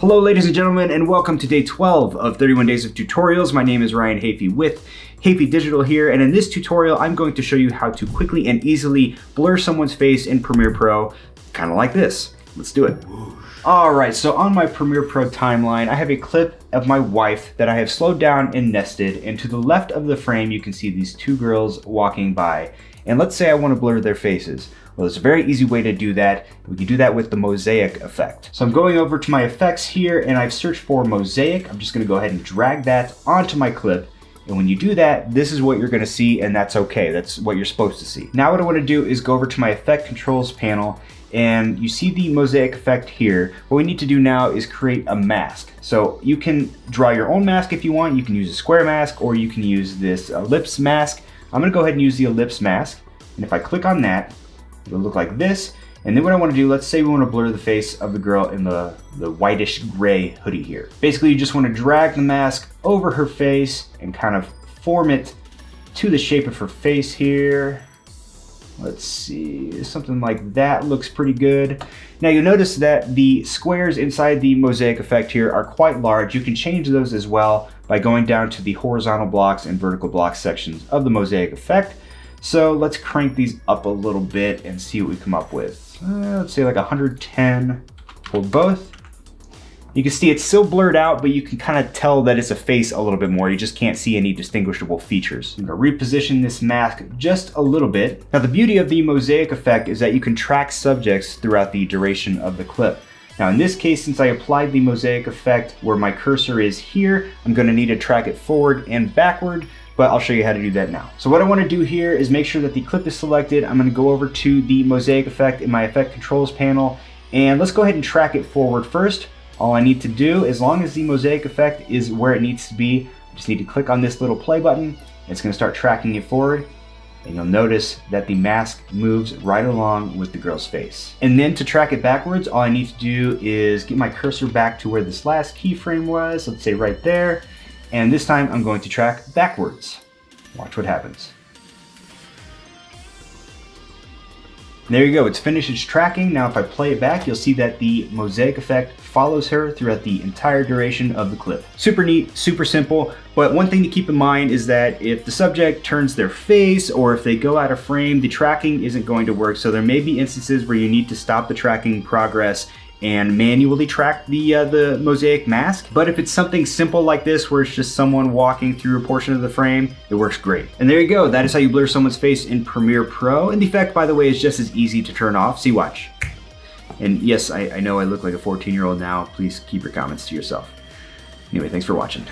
Hello ladies and gentlemen, and welcome to day 12 of 31 days of tutorials. My name is Ryan Hafey with Hafey Digital here, and in this tutorial I'm going to show you how to quickly and easily blur someone's face in Premiere Pro, kind of like this. Let's do it. Alright, so on my Premiere Pro timeline I have a clip of my wife that I have slowed down and nested, and to the left of the frame you can see these two girls walking by. And let's say I want to blur their faces. Well, there's a very easy way to do that. We can do that with the mosaic effect. So I'm going over to my effects here and I've searched for mosaic. I'm just gonna go ahead and drag that onto my clip. And when you do that, this is what you're gonna see, and that's okay. That's what you're supposed to see. Now what I wanna do is go over to my effect controls panel, and you see the mosaic effect here. What we need to do now is create a mask. So you can draw your own mask if you want. You can use a square mask, or you can use this ellipse mask. I'm gonna go ahead and use the ellipse mask. And if I click on that, it'll look like this. And then what I want to do, let's say we want to blur the face of the girl in the whitish gray hoodie here. Basically, you just want to drag the mask over her face and kind of form it to the shape of her face here. Let's see, something like that looks pretty good. Now you'll notice that the squares inside the mosaic effect here are quite large. You can change those as well by going down to the horizontal blocks and vertical blocks sections of the mosaic effect. So let's crank these up a little bit and see what we come up with. Let's say like 110 for both. You can see it's still blurred out, but you can kind of tell that it's a face a little bit more. You just can't see any distinguishable features. I'm gonna reposition this mask just a little bit. Now the beauty of the mosaic effect is that you can track subjects throughout the duration of the clip. Now in this case, since I applied the mosaic effect where my cursor is here, I'm gonna need to track it forward and backward, but I'll show you how to do that now. So what I want to do here is make sure that the clip is selected. I'm going to go over to the mosaic effect in my effect controls panel, and let's go ahead and track it forward first. All I need to do, as long as the mosaic effect is where it needs to be, I just need to click on this little play button. It's going to start tracking it forward, and you'll notice that the mask moves right along with the girl's face. And then to track it backwards, all I need to do is get my cursor back to where this last keyframe was, let's say right there. And this time I'm going to track backwards. Watch what happens. And there you go, it's finished its tracking. Now if I play it back, you'll see that the mosaic effect follows her throughout the entire duration of the clip. Super neat, super simple, but one thing to keep in mind is that if the subject turns their face or if they go out of frame, the tracking isn't going to work. So there may be instances where you need to stop the tracking progress and manually track the mosaic mask. But if it's something simple like this where it's just someone walking through a portion of the frame, it works great. And there you go, that is how you blur someone's face in Premiere Pro. And the effect, by the way, is just as easy to turn off. See, watch. And yes, I know I look like a 14-year-old now. Please keep your comments to yourself. Anyway, thanks for watching.